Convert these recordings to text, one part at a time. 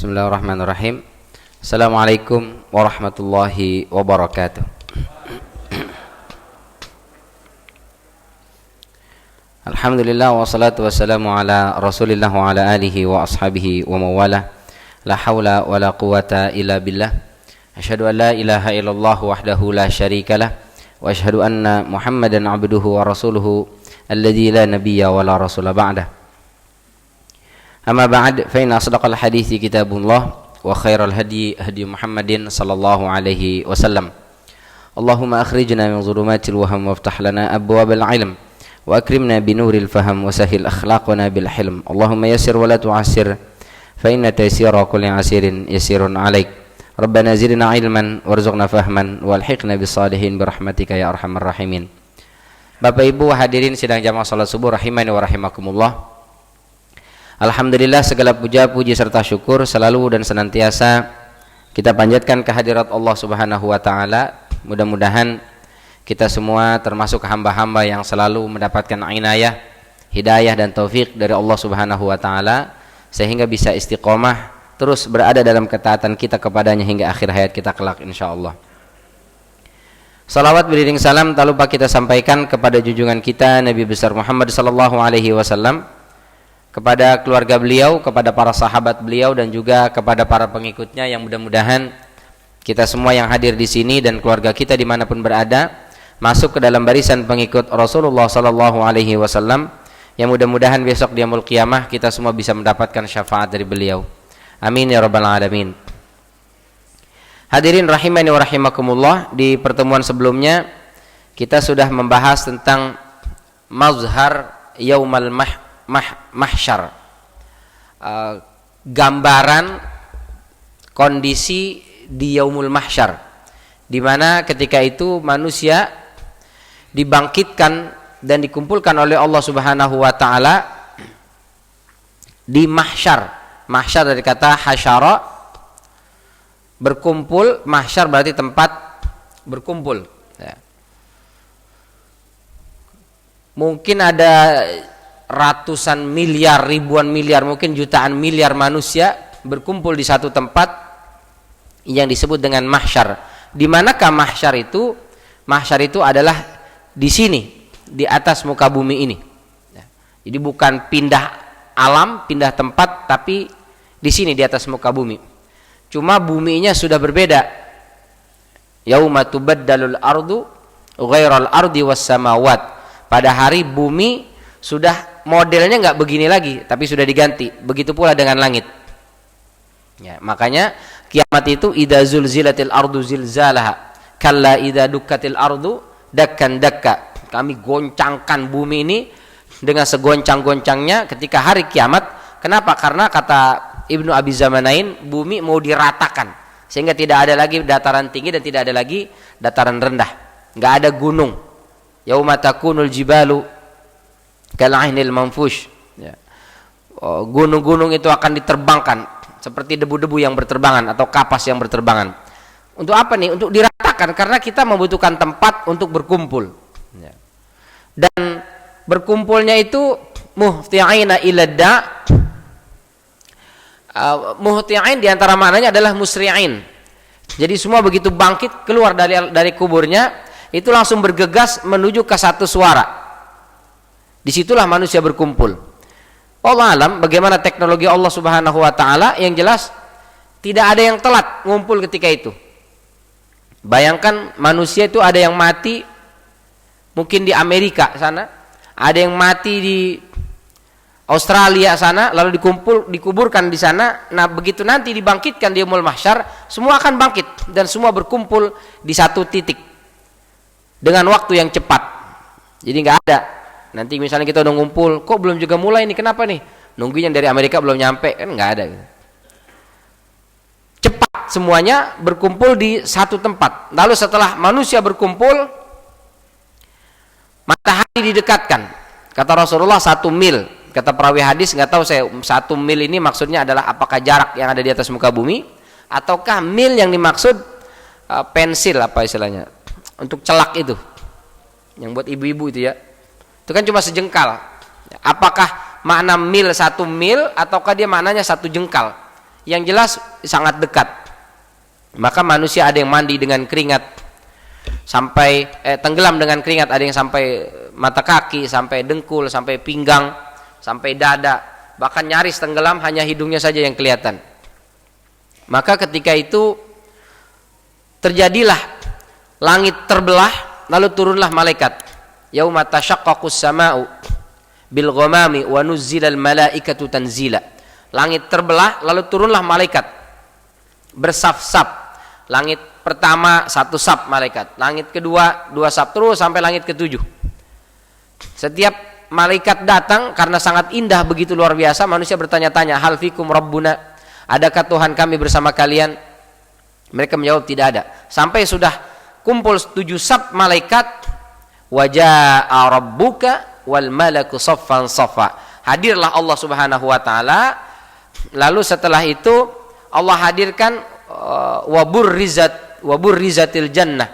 Bismillahirrahmanirrahim. Assalamualaikum warahmatullahi wabarakatuh. Alhamdulillah wassalatu wassalamu ala Rasulillah wa ala alihi wa ashabihi wa mawalah. La haula wa la quwata illa billah. Asyhadu an la ilaha illallah wahdahu la syarikalah wa asyhadu anna Muhammadan abduhu wa rasuluhu alladzi la nabiyya wa la rasula ba'dah. Amma ba'd, fa inna asdaqal hadithi kitabullah wa khairal hadi hadi Muhammadin sallallahu alaihi wasallam. Allahumma akhrijna min dhulumatil waham waftah lana abwabal ilm wa akrimna binuril faham wa sahhil akhlaqana bil hilm. Allahumma yassir wa la tu'assir fa inna taysira kulli asirin yasirun 'alaik. Rabbana zidna ilman warzuqna fahman walhiqna bis salihin bi rahmatika ya arhamar rahimin. Bapak Ibu hadirin sidang jamaah salat subuh rahimani wa rahimakumullah. Alhamdulillah, segala puja, puji serta syukur selalu dan senantiasa kita panjatkan kehadirat Allah Subhanahu wa taala. Mudah-mudahan kita semua termasuk hamba-hamba yang selalu mendapatkan inayah, hidayah dan taufik dari Allah Subhanahu wa taala sehingga bisa istiqomah terus berada dalam ketaatan kita kepadanya hingga akhir hayat kita kelak insyaallah. Salawat beriring salam tak lupa kita sampaikan kepada junjungan kita Nabi besar Muhammad sallallahu alaihi wasallam, kepada keluarga beliau, kepada para sahabat beliau dan juga kepada para pengikutnya, yang mudah-mudahan kita semua yang hadir di sini dan keluarga kita dimanapun berada masuk ke dalam barisan pengikut Rasulullah sallallahu alaihi wasallam, yang mudah-mudahan besok di yaumul qiyamah kita semua bisa mendapatkan syafaat dari beliau. Amin ya rabbal alamin. Hadirin rahimani wa rahimakumullah, di pertemuan sebelumnya kita sudah membahas tentang mazhar yaumal mahsyar, gambaran kondisi di yaumul mahsyar, di mana ketika itu manusia dibangkitkan dan dikumpulkan oleh Allah Subhanahu wa taala di mahsyar. Mahsyar dari kata hasyara, berkumpul. Mahsyar berarti tempat berkumpul ya. Mungkin ada ratusan miliar, ribuan miliar, mungkin jutaan miliar manusia berkumpul di satu tempat yang disebut dengan mahsyar. Di manakah mahsyar itu? Mahsyar itu adalah di sini, di atas muka bumi ini. Jadi bukan pindah alam, pindah tempat, tapi di sini di atas muka bumi. Cuma buminya sudah berbeda. Yauma tubaddalul ardu ghairal ardi was samawat. Pada hari bumi sudah modelnya nggak begini lagi, tapi sudah diganti. Begitu pula dengan langit. Ya, makanya kiamat itu idza zulzilatil ardu zilzalaha kalla idza dukkatil ardu dakkan dakka. Kami goncangkan bumi ini dengan segoncang-goncangnya ketika hari kiamat. Kenapa? Karena kata Ibnu Abi Zamanain, bumi mau diratakan sehingga tidak ada lagi dataran tinggi dan tidak ada lagi dataran rendah. Nggak ada gunung. Yauma takunul jibalu kal'ahnil manfush ya. Gunung-gunung itu akan diterbangkan seperti debu-debu yang berterbangan atau kapas yang berterbangan. Untuk apa nih? Untuk diratakan, karena kita membutuhkan tempat untuk berkumpul ya. Dan berkumpulnya itu muhti'ina ila da'. Muhti'in diantara maknanya adalah musri'in. Jadi semua begitu bangkit keluar dari kuburnya itu langsung bergegas menuju ke satu suara. Disitulah manusia berkumpul. Allah alam bagaimana teknologi Allah Subhanahu wa taala, yang jelas tidak ada yang telat ngumpul ketika itu. Bayangkan manusia itu ada yang mati mungkin di Amerika sana, ada yang mati di Australia sana, lalu dikuburkan di sana. Nah, begitu nanti dibangkitkan di yaumul mahsyar, semua akan bangkit dan semua berkumpul di satu titik dengan waktu yang cepat. Jadi nggak ada nanti misalnya kita udah ngumpul, kok belum juga mulai nih, kenapa nih? Nungguin yang dari Amerika belum nyampe, kan nggak ada. Cepat semuanya berkumpul di satu tempat. Lalu setelah manusia berkumpul, matahari didekatkan. Kata Rasulullah 1 mil. Kata perawi hadis, nggak tahu saya 1 mil ini maksudnya adalah apakah jarak yang ada di atas muka bumi, ataukah mil yang dimaksud pensil apa istilahnya untuk celak itu, yang buat ibu-ibu itu ya. Itu kan cuma sejengkal. Apakah makna mil 1 mil ataukah dia maknanya 1 jengkal? yang jelas sangat dekat. Maka manusia ada yang mandi dengan keringat sampai tenggelam dengan keringat, ada yang sampai mata kaki, sampai dengkul, sampai pinggang, sampai dada, bahkan nyaris tenggelam hanya hidungnya saja yang kelihatan. Maka ketika itu terjadilah langit terbelah, lalu turunlah malaikat. Yauma tashaqqaqus sama'u bil ghamami wa nuzzilal malaikatu tanzila. Langit terbelah, lalu turunlah malaikat bersaf-saf. Langit pertama 1 saf malaikat, langit kedua 2 saf, terus sampai langit ke-7. Setiap malaikat datang karena sangat indah begitu luar biasa, manusia bertanya-tanya, hal fikum rabbuna, adakah Tuhan kami bersama kalian? Mereka menjawab tidak ada. Sampai sudah kumpul 7 saf malaikat, waja'a rabbuka wal malaku saffan saffa. Hadirlah Allah Subhanahu wa taala. Lalu setelah itu Allah hadirkan wa burrizatil jannah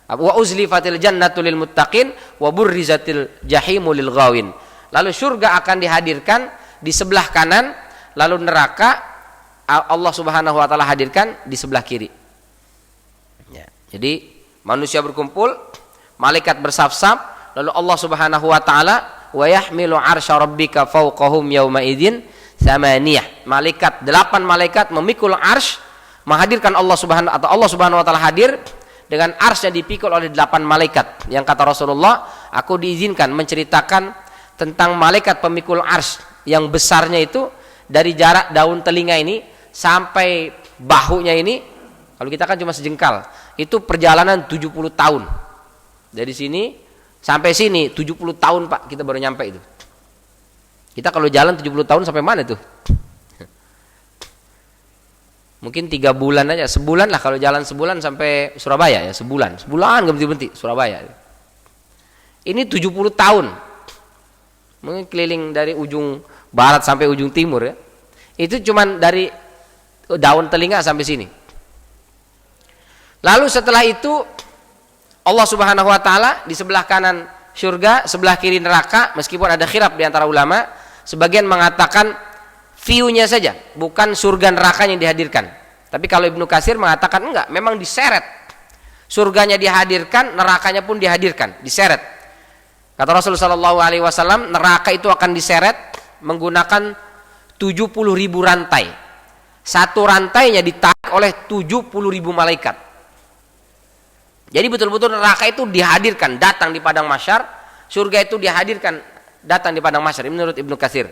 wa uzlifatil jannatu lil muttaqin wa burrizatil jahimu lil ghawin. Lalu surga akan dihadirkan di sebelah kanan, lalu neraka Allah Subhanahu wa taala hadirkan di sebelah kiri. Ya, jadi manusia berkumpul, malaikat bersaf-saf, lalu Allah Subhanahu wa taala wa yahmilu 'arsya rabbika fawqahum yauma idzin tsamaniyah. Malaikat 8 malaikat memikul arsy, menghadirkan Allah Subhanahu wa taala hadir dengan arsy yang dipikul oleh 8 malaikat. Yang kata Rasulullah, aku diizinkan menceritakan tentang malaikat pemikul arsy yang besarnya itu dari jarak daun telinga ini sampai bahunya ini, kalau kita kan cuma sejengkal, itu perjalanan 70 tahun. Dari sini sampai sini 70 tahun Pak, kita baru nyampe itu. Kita kalau jalan 70 tahun sampai mana tuh? Mungkin 3 bulan aja, sebulan lah kalau jalan sebulan sampai Surabaya ya, sebulan gak berhenti Surabaya. Ini 70 tahun. Mungkin keliling dari ujung barat sampai ujung timur ya. Itu cuman dari daun telinga sampai sini. Lalu setelah itu Allah Subhanahu wa taala di sebelah kanan surga, sebelah kiri neraka, meskipun ada khilaf di antara ulama, sebagian mengatakan view-nya saja, bukan surga neraka yang dihadirkan. Tapi kalau Ibnu Katsir mengatakan enggak, memang diseret. Surganya dihadirkan, nerakanya pun dihadirkan, diseret. Kata Rasulullah sallallahu alaihi wasallam, neraka itu akan diseret menggunakan 70.000 rantai. Satu rantainya ditarik oleh 70.000 malaikat. Jadi betul-betul neraka itu dihadirkan, datang di padang mahsyar, surga itu dihadirkan, datang di padang mahsyar, menurut Ibnu Katsir.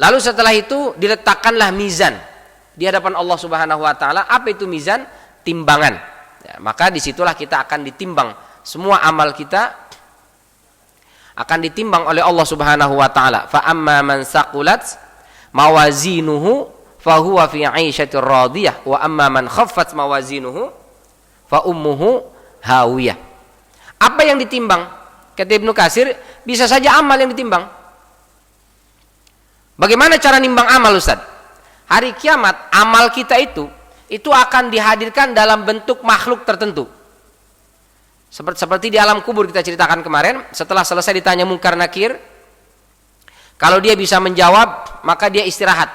Lalu setelah itu diletakkanlah mizan di hadapan Allah Subhanahu wa taala. Apa itu mizan? Timbangan. Ya, maka disitulah kita akan ditimbang. Semua amal kita akan ditimbang oleh Allah Subhanahu wa taala. Fa amma man saqulat mawazinuhu fa huwa fi 'aisyatir radiyah wa amma man khaffat mawazinuhu fa ummuhu hawiyah. Apa yang ditimbang? Kata Ibnu Katsir, bisa saja amal yang ditimbang. Bagaimana cara nimbang amal, Ustaz? Hari kiamat amal kita itu akan dihadirkan dalam bentuk makhluk tertentu. Seperti di alam kubur kita ceritakan kemarin, setelah selesai ditanya Munkar Nakir, kalau dia bisa menjawab, maka dia istirahat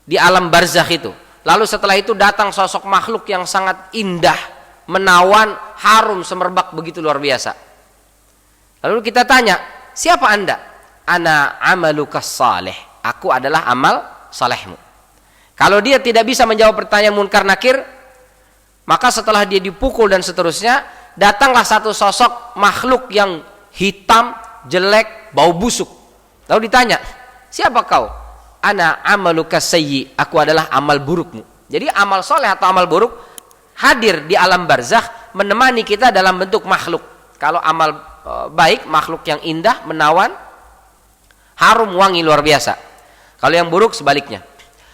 di alam barzakh itu. Lalu setelah itu datang sosok makhluk yang sangat indah, menawan, harum, semerbak begitu luar biasa. Lalu kita tanya, siapa Anda? Ana amalukas salih. Aku adalah amal salehmu. Kalau dia tidak bisa menjawab pertanyaan Munkar Nakir, maka setelah dia dipukul dan seterusnya, datanglah satu sosok makhluk yang hitam, jelek, bau busuk. Lalu ditanya, siapa kau? Ana amalukas sayyi. Aku adalah amal burukmu. Jadi amal soleh atau amal buruk hadir di alam barzakh menemani kita dalam bentuk makhluk. Kalau amal baik, makhluk yang indah, menawan, harum, wangi luar biasa. Kalau yang buruk sebaliknya.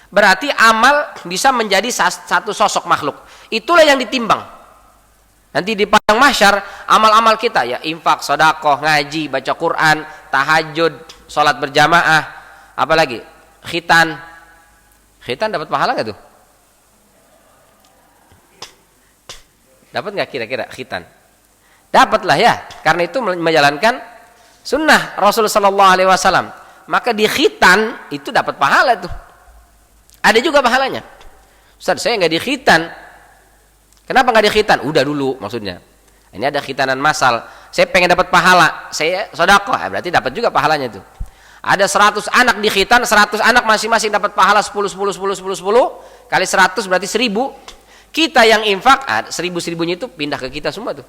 Berarti amal bisa menjadi satu sosok makhluk. Itulah yang ditimbang. Nanti di padang mahsyar amal-amal kita ya, infak, sedekah, ngaji, baca Quran, tahajud, salat berjamaah, apalagi khitan. Khitan dapat pahala enggak tuh? Dapat enggak kira-kira khitan? Dapatlah ya, karena itu menjalankan sunnah Rasulullah sallallahu alaihi wasallam. Maka di khitan itu dapat pahala tuh. Ada juga pahalanya. Ustaz, saya nggak dikhitan. Kenapa nggak dikhitan? Udah dulu maksudnya. Ini ada khitanan massal. Saya pengen dapat pahala. Saya sedekah, berarti dapat juga pahalanya itu. Ada 100 anak dikhitan, 100 anak masing-masing dapat pahala 10 kali 100 berarti 1000. Kita yang infak 1000-1000-nya itu pindah ke kita semua tuh.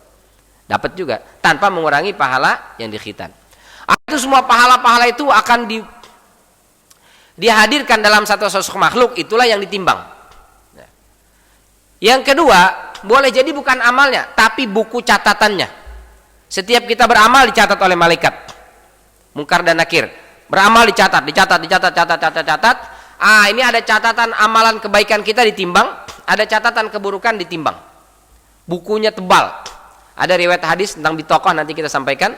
Dapat juga tanpa mengurangi pahala yang dikhitan. Itu semua pahala-pahala itu akan dihadirkan dalam satu sosok makhluk, itulah yang ditimbang. Yang kedua, boleh jadi bukan amalnya, tapi buku catatannya. Setiap kita beramal dicatat oleh malaikat Munkar dan Nakir. Beramal dicatat. Ini ada catatan amalan kebaikan kita ditimbang, ada catatan keburukan ditimbang. Bukunya tebal. Ada riwayat hadis tentang bitokoh, nanti kita sampaikan.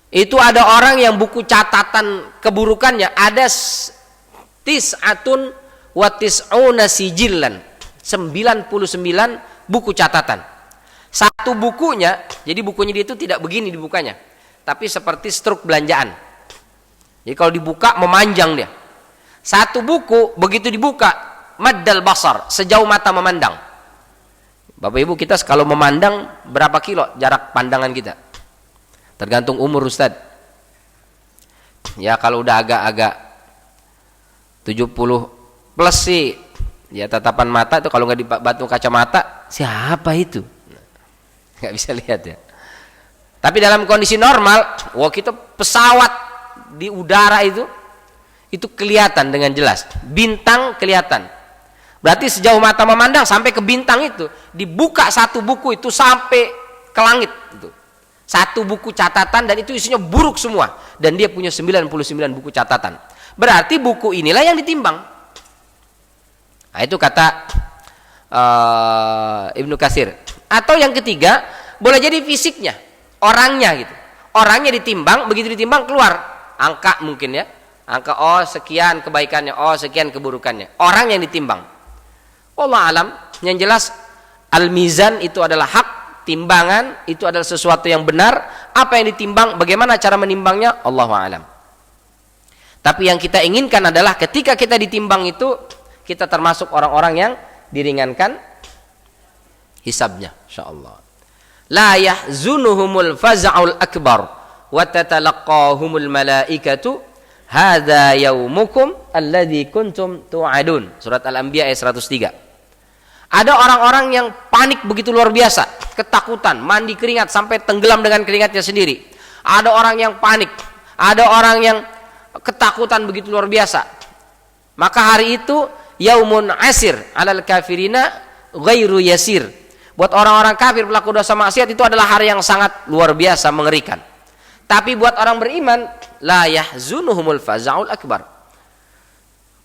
Itu ada orang yang buku catatan keburukannya ada tis'atun wa tis'una sijillan, 99 buku catatan. Satu bukunya, jadi bukunya dia itu tidak begini dibukanya, tapi seperti struk belanjaan. Jadi kalau dibuka memanjang dia. Satu buku begitu dibuka maddal basar, sejauh mata memandang. Bapak Ibu, kita kalau memandang berapa kilo jarak pandangan kita? Tergantung umur Ustaz. Ya kalau udah agak-agak 70 plus sih, ya tatapan mata itu kalau nggak dibantu kacamata, siapa itu? Nggak bisa lihat ya. Tapi dalam kondisi normal, kita pesawat di udara itu kelihatan dengan jelas. Bintang kelihatan. Berarti sejauh mata memandang sampai ke bintang itu, dibuka satu buku itu sampai ke langit itu. Satu buku catatan dan itu isinya buruk semua, dan dia punya 99 buku catatan. Berarti buku inilah yang ditimbang. Nah, itu kata Ibnu Katsir. Atau yang ketiga, boleh jadi fisiknya, orangnya gitu. Orangnya ditimbang, begitu ditimbang keluar angka mungkin ya. Angka sekian kebaikannya, sekian keburukannya. Orang yang ditimbang. Wallahu alam, yang jelas al-mizan itu adalah hak, timbangan itu adalah sesuatu yang benar. Apa yang ditimbang, bagaimana cara menimbangnya, Allahu a'lam. Tapi yang kita inginkan adalah ketika kita ditimbang itu, kita termasuk orang-orang yang diringankan hisabnya, insyaallah. La yahzunuhumul faz'ul akbar wa tatalaqahumul malaikatu hadza yaumukum alladzi kuntum tu'adun. Surat Al-Anbiya ayat 103. Ada orang-orang yang panik begitu luar biasa, ketakutan, mandi keringat sampai tenggelam dengan keringatnya sendiri. Ada orang yang panik, ada orang yang ketakutan begitu luar biasa. Maka hari itu yaumun asir alal kafirina ghairu yasir. Buat orang-orang kafir pelaku dosa maksiat itu adalah hari yang sangat luar biasa mengerikan. Tapi buat orang beriman, la yahzunuhumul faza'ul akbar.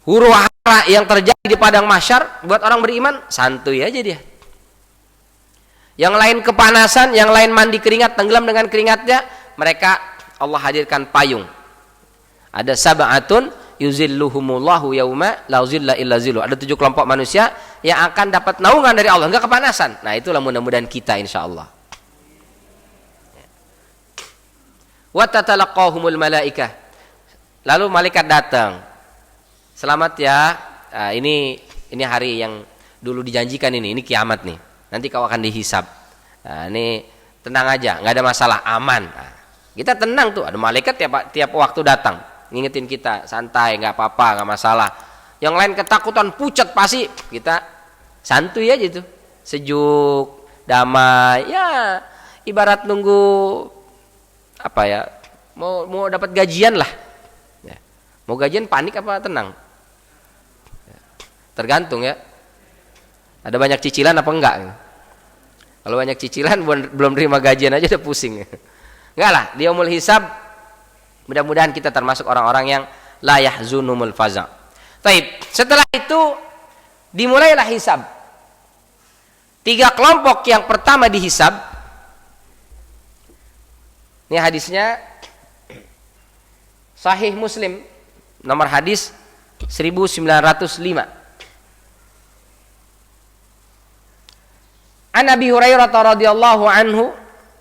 Huru-hara yang terjadi di padang mahsyar buat orang beriman santuy aja dia. Yang lain kepanasan, yang lain mandi keringat, tenggelam dengan keringatnya, mereka Allah hadirkan payung. Ada sab'atun yuzilluhumullahu yauma la zilla illa zilluh. Ada 7 kelompok manusia yang akan dapat naungan dari Allah, enggak kepanasan. Nah, itulah mudah-mudahan kita insyaallah. Wa tatalaqahumul malaikah. Lalu malaikat datang. Selamat ya, ini hari yang dulu dijanjikan ini kiamat nih. Nanti kau akan dihisab. Nah, ini tenang aja, nggak ada masalah, aman. Nah, kita tenang tuh, ada malaikat tiap waktu datang, ngingetin kita, santai, nggak apa-apa, nggak masalah. Yang lain ketakutan, pucat pasti, kita santuy aja tuh, sejuk, damai. Ya, ibarat nunggu apa ya? Mau dapat gajian lah. Ya. Mau gajian panik apa tenang? Tergantung ya. Ada banyak cicilan apa enggak? Kalau banyak cicilan belum terima gajian aja udah pusing. Enggak lah, di yaumul hisab mudah-mudahan kita termasuk orang-orang yang la yahzunumul faza'. Baik, setelah itu dimulailah hisab. 3 kelompok yang pertama dihisab. Ini hadisnya Sahih Muslim, nomor hadis 1905. An Abi Hurairah radhiyallahu anhu,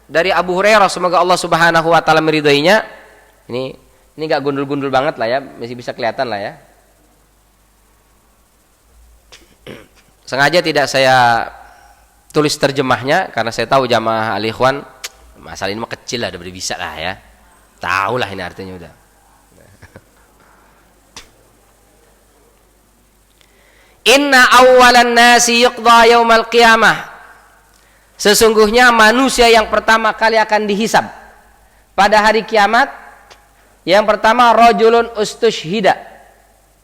dari Abu Hurairah semoga Allah Subhanahu wa taala meridhoinya. Ini enggak gundul-gundul banget lah ya, masih bisa kelihatan lah ya. Sengaja tidak saya tulis terjemahnya karena saya tahu jamaah al-ikhwan masalah ini mah kecil lah, udah bisa lah ya. Tahu lah ini artinya udah. Inna awwalan nasi yuqda yaumal qiyamah. Sesungguhnya manusia yang pertama kali akan dihisab pada hari kiamat. Yang pertama rajulun ustushhida.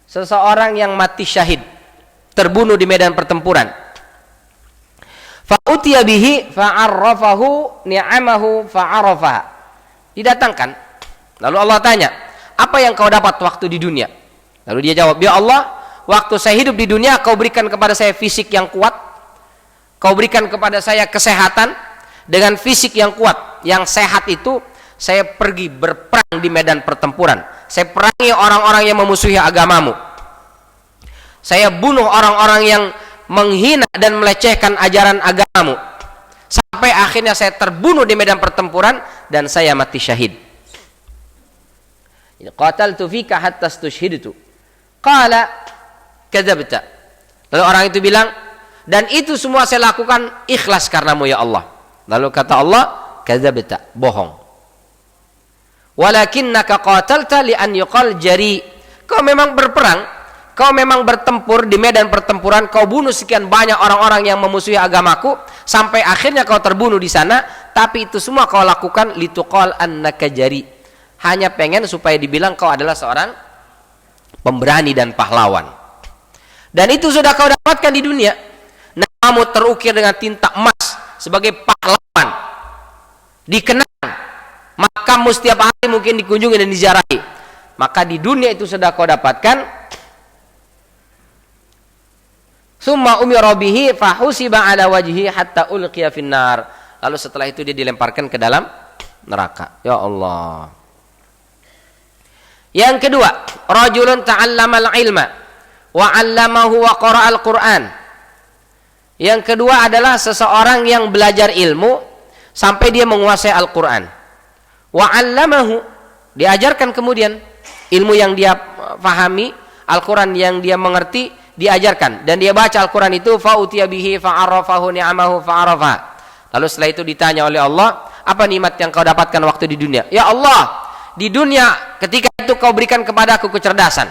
Seseorang yang mati syahid, terbunuh di medan pertempuran. Fa utiya bihi fa'arrafahu ni'amahu fa'arafaha. Didatangkan. Lalu Allah tanya, "Apa yang kau dapat waktu di dunia?" Lalu dia jawab, "Ya Allah, waktu saya hidup di dunia kau berikan kepada saya fisik yang kuat, kau berikan kepada saya kesehatan. Dengan fisik yang kuat, yang sehat itu saya pergi berperang di medan pertempuran, saya perangi orang-orang yang memusuhi agamamu, saya bunuh orang-orang yang menghina dan melecehkan ajaran agamamu, sampai akhirnya saya terbunuh di medan pertempuran dan saya mati syahid. Qataltu fika hatta stushhidtu." Qala kadzabta. Lalu orang itu bilang, dan itu semua saya lakukan ikhlas karenamu ya Allah. Lalu kata Allah, kadzabta, bohong. Walakinnaka qatalta li an yuqal jari. Kau memang berperang, kau memang bertempur di medan pertempuran, kau bunuh sekian banyak orang-orang yang memusuhi agamaku sampai akhirnya kau terbunuh di sana, tapi itu semua kau lakukan lituqal annaka jari. Hanya pengen supaya dibilang kau adalah seorang pemberani dan pahlawan. Dan itu sudah kau dapatkan di dunia. Namamu terukir dengan tinta emas sebagai pahlawan, dikenang, makammu setiap hari mungkin dikunjungi dan diziarahi. Maka di dunia itu sudah kau dapatkan. Summa umira bihi fahusiba ala wajhi hatta ulqiya finnar. Lalu setelah itu dia dilemparkan ke dalam neraka. Ya Allah. Yang kedua, rajulun ta'allamal ilma wa 'allamahu wa qara'al Qur'an. Yang kedua adalah seseorang yang belajar ilmu sampai dia menguasai Al-Qur'an. Wa 'allamahu, diajarkan kemudian ilmu yang dia fahami, Al-Qur'an yang dia mengerti diajarkan, dan dia baca Al-Qur'an itu fa utiya bihi fa 'arafahu ni'amahu fa 'arafa. Lalu setelah itu ditanya oleh Allah, apa nikmat yang kau dapatkan waktu di dunia? Ya Allah, di dunia ketika itu kau berikan kepadaku kecerdasan.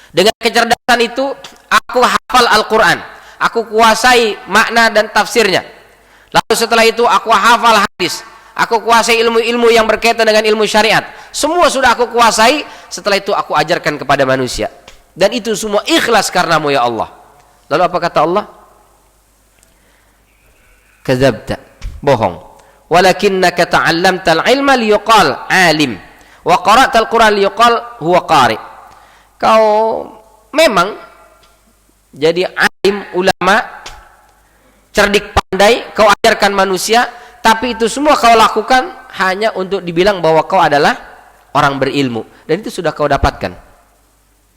Dengan kecerdasan itu aku hafal Al-Qur'an, aku kuasai makna dan tafsirnya. Lalu setelah itu aku hafal hadis, aku kuasai ilmu-ilmu yang berkaitan dengan ilmu syariat. Semua sudah aku kuasai, setelah itu aku ajarkan kepada manusia. Dan itu semua ikhlas karenamu ya Allah. Lalu apa kata Allah? Kadzabta, bohong. Walakinnaka ta'allamtal ilma liyuqal alim wa qara'tal Qur'an liyuqal huwa qari. Kau memang jadi alim, ulama, cerdik, pandai, kau ajarkan manusia, tapi itu semua kau lakukan hanya untuk dibilang bahwa kau adalah orang berilmu, dan itu sudah kau dapatkan.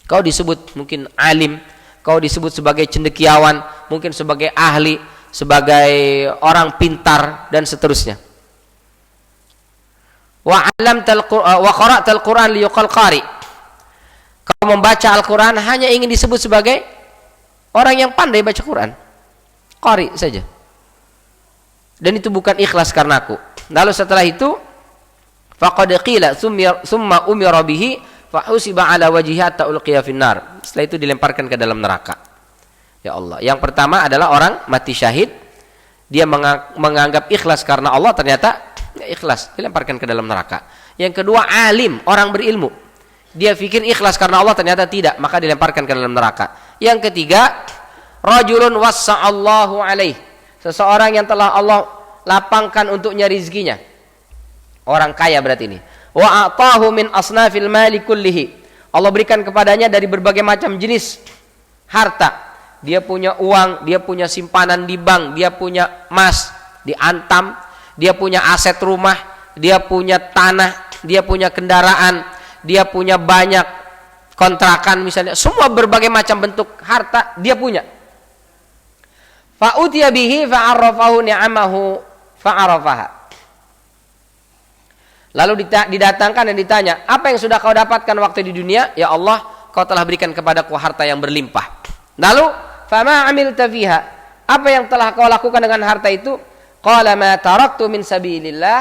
Kau disebut mungkin alim, kau disebut sebagai cendekiawan, mungkin sebagai ahli, sebagai orang pintar, dan seterusnya. Wa 'allamtal wa qara'tal Qur'an liyuqal qari. Kau membaca Al-Qur'an hanya ingin disebut sebagai orang yang pandai baca Quran, qari saja. Dan itu bukan ikhlas karenaku. Lalu setelah itu faqad qila summa umira bihi fa husiba ala wajhihi hatta ulqiya finnar. Setelah itu dilemparkan ke dalam neraka. Ya Allah. Yang pertama adalah orang mati syahid, dia menganggap ikhlas karena Allah, ternyata ya ikhlas, dilemparkan ke dalam neraka. Yang kedua, alim, orang berilmu, dia pikir ikhlas karena Allah, ternyata tidak, maka dilemparkan ke dalam neraka. Yang ketiga, rajulun wassa'allahu alaih, seseorang yang telah Allah lapangkan untuknya rizkinya, orang kaya berarti ini. Wa a'tahu min asnafil mali kullihi, Allah berikan kepadanya dari berbagai macam jenis harta. Dia punya uang, dia punya simpanan di bank, dia punya emas di Antam, dia punya aset rumah, dia punya tanah, dia punya kendaraan, dia punya banyak kontrakan misalnya, semua berbagai macam bentuk harta dia punya. Fa utiya bihi fa 'arafahu ni'amahu fa 'arafaha. Lalu didatangkan dan ditanya, apa yang sudah kau dapatkan waktu di dunia? Ya Allah, kau telah berikan kepadaku harta yang berlimpah. Lalu fama amilta fiha, apa yang telah kau lakukan dengan harta itu? Qala ma taraktu min sabilillah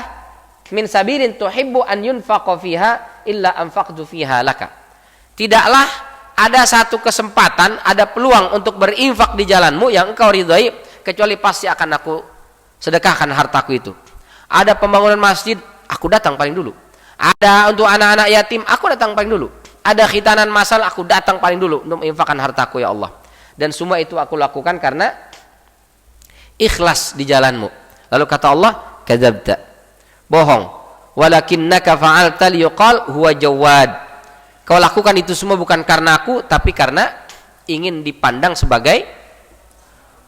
min sabilin tuhibbu an yunfaqa fiha illa anfaqtu fiha laka. Tidaklah ada satu kesempatan, ada peluang untuk berinfak di jalanmu yang engkau ridhai, kecuali pasti akan aku sedekahkan hartaku itu. Ada pembangunan masjid, aku datang paling dulu. Ada untuk anak-anak yatim, aku datang paling dulu. Ada khitanan masal, aku datang paling dulu untuk menginfakkan hartaku ya Allah. Dan semua itu aku lakukan karena ikhlas di jalanmu. Lalu kata Allah, kadzabta, bohong. Walakinnaka fa'alta liyuqal huwa jawad. Kau lakukan itu semua bukan karena aku, tapi karena ingin dipandang sebagai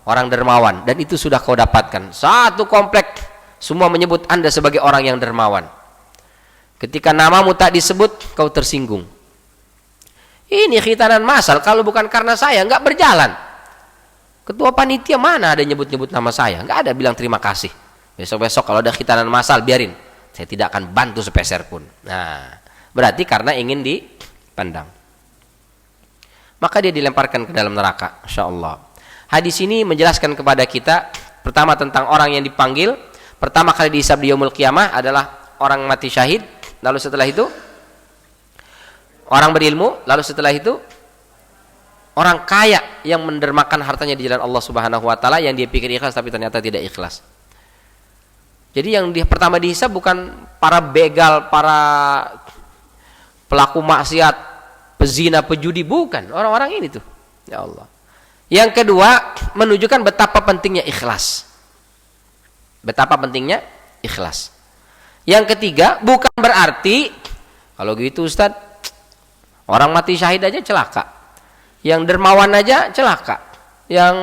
orang dermawan. Dan itu sudah kau dapatkan. Satu komplek semua menyebut Anda sebagai orang yang dermawan. Ketika namamu tak disebut, kau tersinggung. Ini khitanan masal, kalau bukan karena saya nggak berjalan. Ketua panitia mana ada nyebut-nyebut nama saya? Nggak ada bilang terima kasih. Besok-besok kalau ada khitanan masal, biarin. Saya tidak akan bantu sepeser pun. Nah, berarti karena ingin dipandang. Maka dia dilemparkan ke dalam neraka. Masya Allah. Hadis ini menjelaskan kepada kita, pertama tentang orang yang dipanggil. Pertama kali dihisab di yaumul qiyamah adalah orang mati syahid. Lalu setelah itu orang berilmu. Lalu setelah itu orang kaya yang mendermakan hartanya di jalan Allah Subhanahu wa taala, yang dia pikir ikhlas tapi ternyata tidak ikhlas. Jadi yang pertama dihisab bukan para begal, para pelaku maksiat, pezina, pejudi, bukan. Orang-orang ini tuh. Ya Allah. Yang kedua, menunjukkan betapa pentingnya ikhlas. Betapa pentingnya ikhlas. Yang ketiga, bukan berarti kalau gitu Ustaz, orang mati syahid aja celaka, yang dermawan aja celaka, yang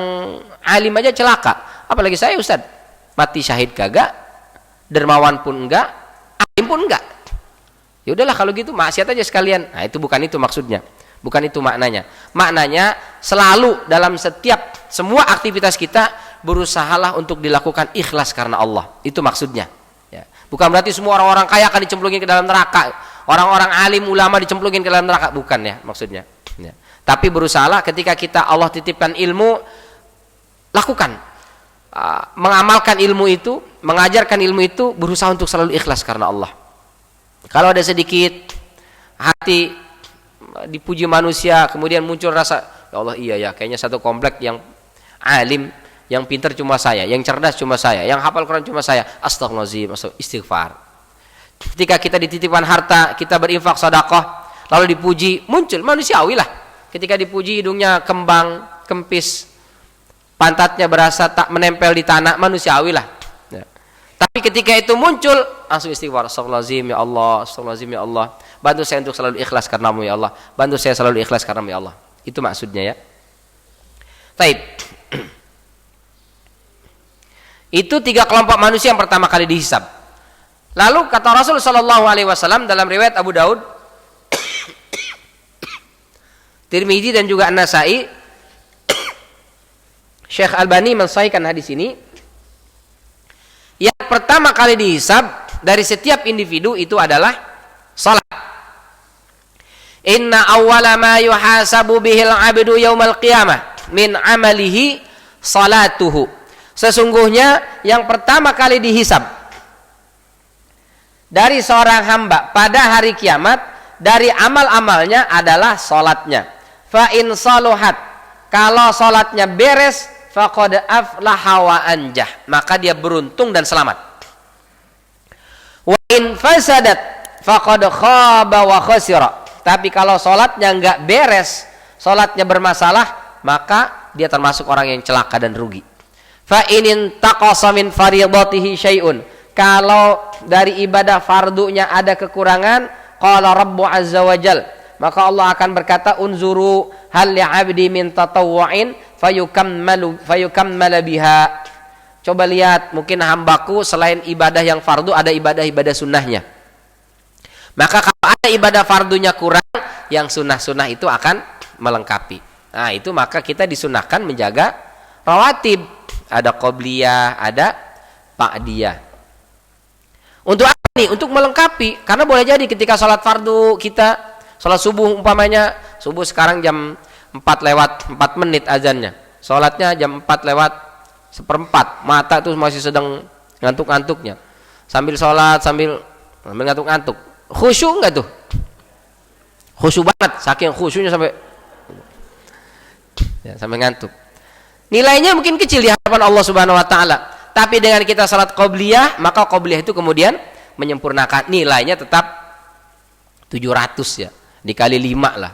alim aja celaka, apalagi saya Ustaz, mati syahid kagak, dermawan pun enggak, alim pun enggak. Ya udahlah kalau gitu maksiat aja sekalian. Nah, itu bukan itu maksudnya. Bukan itu maknanya. Maknanya selalu dalam setiap semua aktivitas kita berusahalah untuk dilakukan ikhlas karena Allah. Itu maksudnya. Ya. Bukan berarti semua orang-orang kaya akan dicemplungin ke dalam neraka. Orang-orang alim ulama dicemplungin ke dalam neraka, bukan ya maksudnya. Ya. Tapi berusahalah ketika kita Allah titipkan ilmu, lakukan, mengamalkan ilmu itu, mengajarkan ilmu itu, berusaha untuk selalu ikhlas karena Allah. Kalau ada sedikit hati dipuji manusia, kemudian muncul rasa, ya Allah iya ya, kayaknya satu komplek yang alim, yang pintar cuma saya, yang cerdas cuma saya, yang hafal Quran cuma saya, astagfirullahaladzim, istighfar. Ketika kita dititipkan harta, kita berinfak sedekah, lalu dipuji, muncul manusiawi lah. Ketika dipuji hidungnya kembang, kempis, pantatnya berasa tak menempel di tanah, manusiawi lah. Ya. Tapi ketika itu muncul, langsung istighfar, astagfirullahaladzim ya Allah, astagfirullahaladzim ya Allah. Bantu saya untuk selalu ikhlas karenamu ya Allah. Bantu saya selalu ikhlas karenamu ya Allah. Itu maksudnya ya. Taib. Itu tiga kelompok manusia yang pertama kali dihisab. Lalu kata Rasul sallallahu alaihi wasallam dalam riwayat Abu Daud, Tirmidzi dan juga An-Nasa'i, Syekh Albani mensahihkan hadis ini. Yang pertama kali dihisab dari setiap individu itu adalah salat. Inna awwala ma yuhasabu bihil 'abdu yaumal qiyamah min 'amalihi salatuhu. Sesungguhnya yang pertama kali dihisab dari seorang hamba pada hari kiamat dari amal-amalnya adalah salatnya. Fa in saluhat, kalau salatnya beres, faqad aflaha wa anjah, maka dia beruntung dan selamat. Wa in fasadat faqad khaba wa khasira. Tapi kalau salatnya enggak beres, salatnya bermasalah, maka dia termasuk orang yang celaka dan rugi. Fa in taqasa min fardhatihi syai'un, kalau dari ibadah fardunya ada kekurangan, qala rabbu azza wajal, maka Allah akan berkata, unzuru hal li'abdi min tatawwu'in fayukammalu biha. Coba lihat, mungkin hambaku selain ibadah yang fardu ada ibadah-ibadah sunnahnya. Maka kalau ada ibadah fardunya kurang, yang sunnah-sunnah itu akan melengkapi. Nah, itu maka kita disunahkan menjaga rawatib. Ada qobliyah, ada ba'diyah. Untuk apa nih? Untuk melengkapi. Karena boleh jadi ketika sholat fardu kita, sholat subuh umpamanya, subuh sekarang jam 4 lewat 4 menit azannya. Sholatnya jam 4 lewat seperempat, mata tuh masih sedang ngantuk-ngantuknya, sambil sholat sambil ngantuk-ngantuk. Khusyuk nggak tuh? Khusyuk banget, saking khusyuknya sampai ngantuk. Nilainya mungkin kecil di hadapan Allah Subhanahu wa taala, tapi dengan kita salat qobliyah, maka qobliyah itu kemudian menyempurnakan, nilainya tetap 700 ya, dikali 5 lah,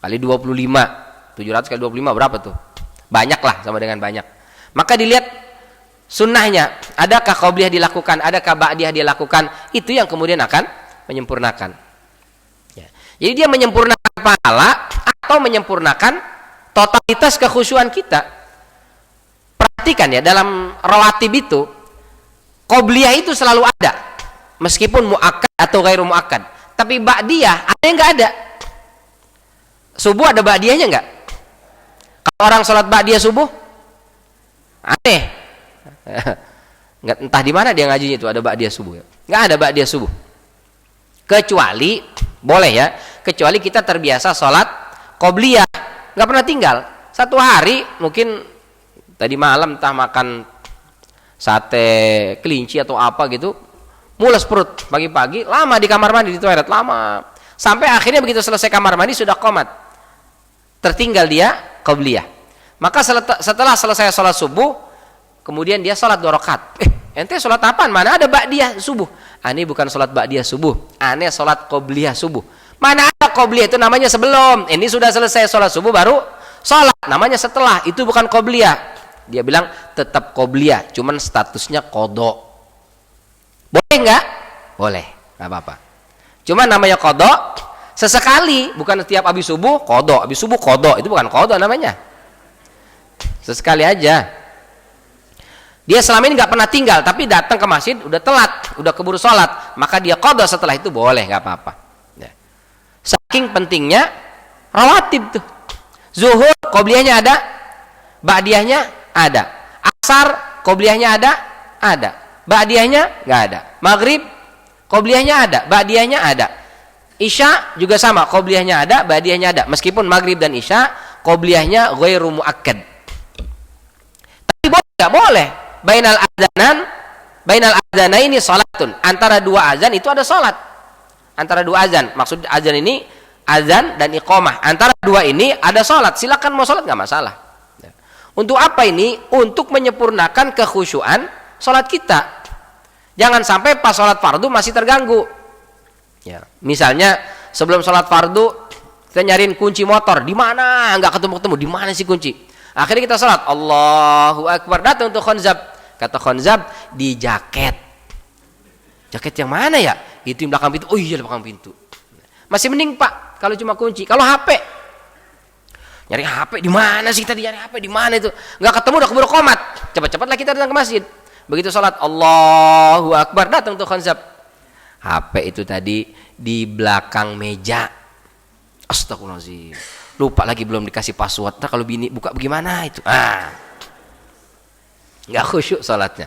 kali 25, 700 kali 25 berapa tuh? Banyak lah, sama dengan banyak. Maka dilihat sunnahnya, adakah qobliyah dilakukan, adakah ba'diyah dilakukan, itu yang kemudian akan menyempurnakan ya. Jadi dia menyempurnakan pahala atau menyempurnakan totalitas kekhusyuan kita. Perhatikan ya, dalam rawatib itu qobliyah itu selalu ada, meskipun muakkad atau ghairu muakkad. Tapi ba'diyah ada yang nggak ada. Subuh ada ba'diyahnya nggak? Kalau orang sholat ba'diyah subuh aneh. Nggak, entah di mana dia ngajinya itu ada ba'diyah subuh. Nggak ada ba'diyah subuh. Kecuali boleh ya, kecuali kita terbiasa sholat qobliyah, nggak pernah tinggal. Satu hari mungkin tadi malam entah makan sate kelinci atau apa gitu, mules perut pagi-pagi, lama di kamar mandi, di toilet lama, sampai akhirnya begitu selesai kamar mandi sudah qomat, tertinggal dia qobliyah. Maka setelah selesai sholat subuh, kemudian dia sholat 2 rakaat. Ente sholat apaan? Mana ada ba'diyah subuh? Ini bukan sholat ba'diyah subuh, ini sholat qobliyah subuh. Mana ada qobliyah, itu namanya sebelum. Ini sudah selesai sholat subuh baru sholat, namanya setelah. Itu bukan qobliyah. Dia bilang tetap qobliyah, cuman statusnya qadha. Boleh nggak? Boleh, nggak apa-apa. Cuman namanya qadha sesekali, bukan setiap habis subuh qadha, habis subuh qadha. Itu bukan qadha namanya. Sesekali aja. Dia selama ini nggak pernah tinggal, tapi datang ke masjid udah telat, udah keburu sholat, maka dia qadha setelah itu, boleh, nggak apa-apa ya. Saking pentingnya rawatib tuh. Zuhur qobliyahnya ada, ba'diyahnya ada. Asar qobliyahnya ada, ba'diyahnya nggak ada. Maghrib qobliyahnya ada, ba'diyahnya ada. Isya juga sama, qobliyahnya ada, ba'diyahnya ada. Meskipun maghrib dan isya qobliyahnya ghairu muakkad. Tapi boleh nggak? Boleh. Bainal adzanaini salatun. Antara 2 azan itu ada salat. Antara 2 azan, maksud azan ini azan dan iqamah. Antara 2 ini ada salat. Silakan mau salat nggak masalah. Untuk apa ini? Untuk menyempurnakan kekhusyuan salat kita. Jangan sampai pas salat fardu masih terganggu. Ya, misalnya sebelum salat fardu kita nyariin kunci motor, di mana? Nggak ketemu-ketemu. Di mana sih kunci? Akhirnya kita salat, Allahu Akbar, datang untuk khonzab. Kata khonzab, di jaket. Jaket yang mana ya? Itu yang belakang pintu. Oh iya, belakang pintu. Masih mending Pak kalau cuma kunci. Kalau HP, nyari HP di mana sih tadi? Nyari HP di mana itu? Nggak ketemu, udah keburu qomat. Cepat-cepatlah kita datang ke masjid. Begitu salat, Allahu Akbar, datang untuk khonzab. HP itu tadi di belakang meja. Astagfirullahaladzim, lupa lagi belum dikasih password. Nah, kalau bini buka bagaimana itu? Nggak khusyuk salatnya.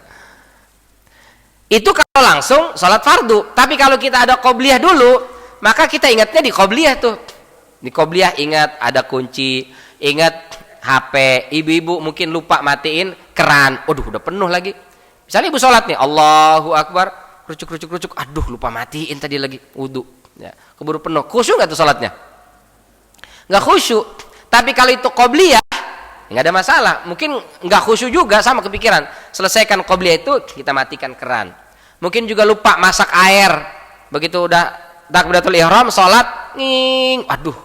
Itu kalau langsung salat fardu. Tapi kalau kita ada qobliyah dulu, maka kita ingatnya di qobliyah tuh. Di qobliyah ingat ada kunci, ingat HP. Ibu-ibu mungkin lupa matiin keran. Waduh, udah penuh lagi. Misalnya ibu salat nih, Allahu Akbar, rucuk. Aduh, lupa matiin tadi lagi wudu. Ya, keburu penuh. Khusyuk nggak tuh salatnya? Nggak khusyuk. Tapi kalau itu qobliyah, nggak ada masalah. Mungkin nggak khusyuk juga, sama kepikiran. Selesaikan qobliyah itu, kita matikan keran. Mungkin juga lupa masak air. Begitu udah takbiratul ihram, sholat, aduh,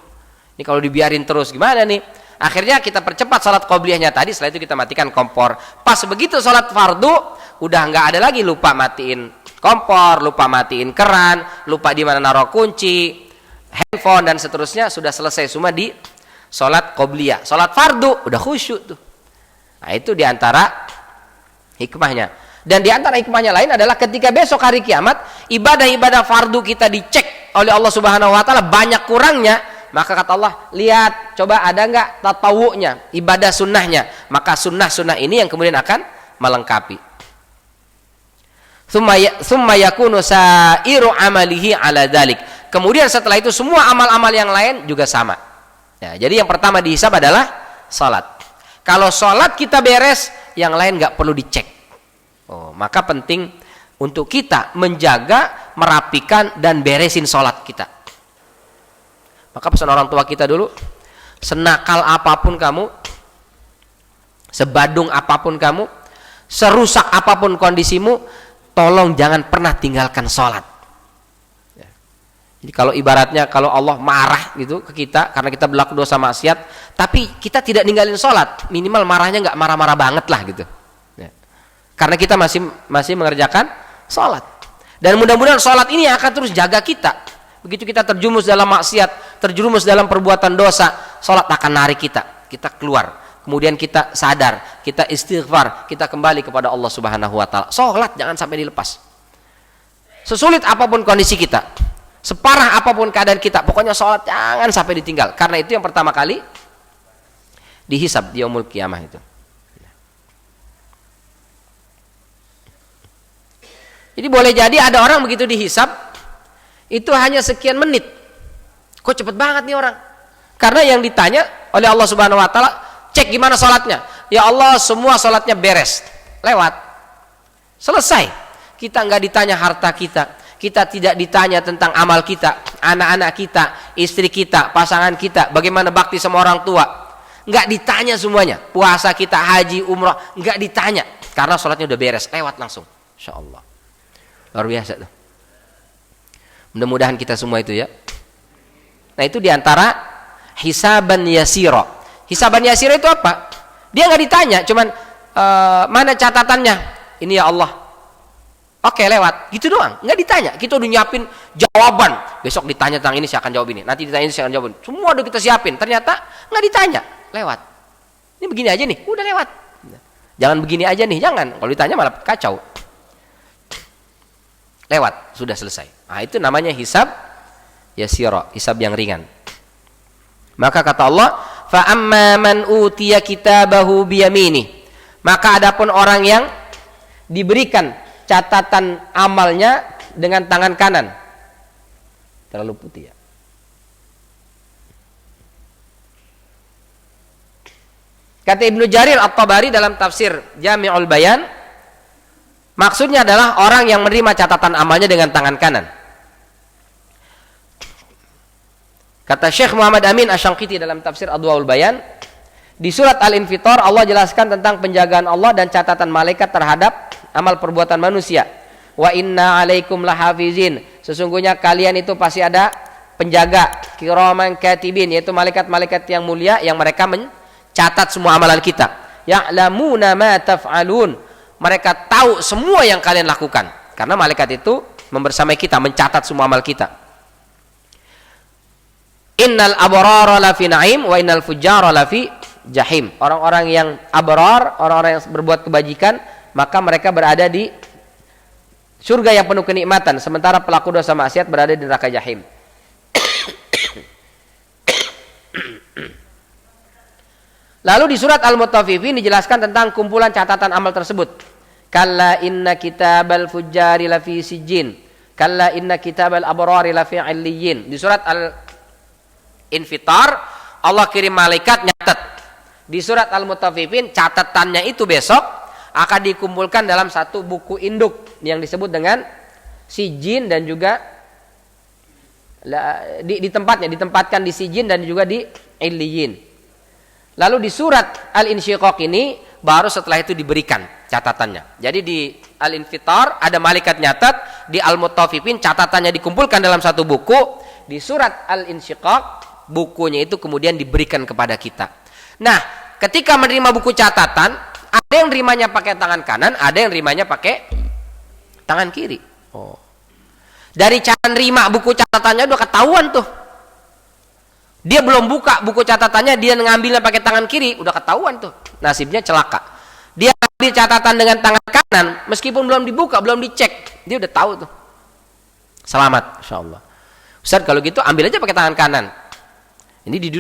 ini kalau dibiarin terus gimana nih? Akhirnya kita percepat sholat qobliyahnya tadi. Setelah itu kita matikan kompor. Pas begitu sholat fardu, udah nggak ada lagi lupa matiin kompor, lupa matiin keran, lupa di mana naruh kunci, handphone dan seterusnya. Sudah selesai semua di sholat qobliyah. Sholat fardu udah khusyuk tuh. Nah, itu diantara hikmahnya. Dan diantara hikmahnya lain adalah ketika besok hari kiamat ibadah-ibadah fardu kita dicek oleh Allah Subhanahu Wa Taala banyak kurangnya, maka kata Allah, lihat coba ada nggak tatawunya, ibadah sunnahnya. Maka sunnah-sunnah ini yang kemudian akan melengkapi. Summa yakunu sa'iru amalihi ala dzalik. Kemudian setelah itu semua amal-amal yang lain juga sama. Ya, jadi yang pertama dihisab adalah salat. Kalau sholat kita beres, yang lain nggak perlu dicek. Maka penting untuk kita menjaga, merapikan, dan beresin sholat kita. Maka pesan orang tua kita dulu, senakal apapun kamu, sebadung apapun kamu, serusak apapun kondisimu, tolong jangan pernah tinggalkan sholat. Jadi kalau ibaratnya kalau Allah marah gitu ke kita karena kita berlaku dosa maksiat, tapi kita tidak ninggalin sholat, minimal marahnya nggak marah-marah banget lah gitu. Karena kita masih mengerjakan sholat. Dan mudah-mudahan sholat ini akan terus jaga kita. Begitu kita terjumus dalam maksiat, terjerumus dalam perbuatan dosa, sholat akan narik kita. Kita keluar. Kemudian kita sadar, kita istighfar, kita kembali kepada Allah Subhanahu wa taala. Sholat jangan sampai dilepas. Sesulit apapun kondisi kita, separah apapun keadaan kita, pokoknya sholat jangan sampai ditinggal. Karena itu yang pertama kali dihisab di yaumul qiyamah itu. Jadi boleh jadi ada orang begitu dihisab itu hanya sekian menit. Kok cepet banget nih orang? Karena yang ditanya oleh Allah Subhanahu wa taala, cek gimana sholatnya. Ya Allah, semua sholatnya beres. Lewat. Selesai. Kita nggak ditanya harta kita. Kita tidak ditanya tentang amal kita, anak-anak kita, istri kita, pasangan kita, bagaimana bakti sama orang tua. Nggak ditanya semuanya. Puasa kita, haji, umrah, nggak ditanya. Karena sholatnya udah beres. Lewat langsung. Insya Allah. Luar biasa tuh. Mudah-mudahan kita semua itu ya. Nah itu diantara hisaban yasiro. Hisaban yasiro itu apa? Dia nggak ditanya, cuman mana catatannya? Ini ya Allah. Oke, lewat. Gitu doang. Nggak ditanya. Kita udah nyiapin jawaban. Besok ditanya tentang ini saya akan jawab ini. Nanti ditanya ini saya akan jawab ini. Semua udah kita siapin. Ternyata nggak ditanya. Lewat. Ini begini aja nih. Udah lewat. Jangan begini aja nih. Jangan. Kalau ditanya malah kacau. Lewat, sudah selesai. Nah, itu namanya hisab yasira, hisab yang ringan. Maka kata Allah, fa amma man utiya kitabahu biyamini. Maka adapun orang yang diberikan catatan amalnya dengan tangan kanan. Terlalu putih ya. Kata Ibnu Jarir At-Tabari dalam tafsir Jami'ul Bayan, maksudnya adalah orang yang menerima catatan amalnya dengan tangan kanan. Kata Syekh Muhammad Amin Asy-Syanqiti dalam tafsir Adwaul Bayan, di surat Al-Infitar Allah jelaskan tentang penjagaan Allah dan catatan malaikat terhadap amal perbuatan manusia. Wa inna 'alaikum lahafizin. Sesungguhnya kalian itu pasti ada penjaga, kiraman katibin, yaitu malaikat-malaikat yang mulia yang mereka mencatat semua amalan kita. Ya'lamuna ma taf'alun. Mereka tahu semua yang kalian lakukan. Karena malaikat itu membersamai kita, mencatat semua amal kita. Innal abrara lafi na'im wa innal fujjara lafi jahim. Orang-orang yang abrar, orang-orang yang berbuat kebajikan, maka mereka berada di surga yang penuh kenikmatan, sementara pelaku dosa maksiat berada di neraka jahim. Lalu di surat Al-Mutaffifin dijelaskan tentang kumpulan catatan amal tersebut. Kalla inna kitabal fujjari lafi sijjin. Kalla inna kitabal abrari lafi 'illiyyin. Di surat Al-Infitar Allah kirim malaikat nyatat. Di surat Al-Mutaffifin catatannya itu besok akan dikumpulkan dalam satu buku induk yang disebut dengan sijjin dan juga ditempatkan di sijjin dan juga di 'illiyyin. Lalu di surat Al-Insyiqaq ini baru setelah itu diberikan catatannya. Jadi di Al-Infitar ada malaikat nyatat, di Al-Mutaffifin catatannya dikumpulkan dalam satu buku, di surat Al-Insyiqaq bukunya itu kemudian diberikan kepada kita. Nah, ketika menerima buku catatan, ada yang nerimanya pakai tangan kanan, ada yang nerimanya pakai tangan kiri. Dari cara nerima buku catatannya udah ketahuan tuh. Dia belum buka buku catatannya, dia ngambilnya pakai tangan kiri, udah ketahuan tuh. Nasibnya celaka. Dia ambil catatan dengan tangan kanan, meskipun belum dibuka, belum dicek, dia udah tahu tuh. Selamat, insyaallah. Ustaz, kalau gitu ambil aja pakai tangan kanan. Ini di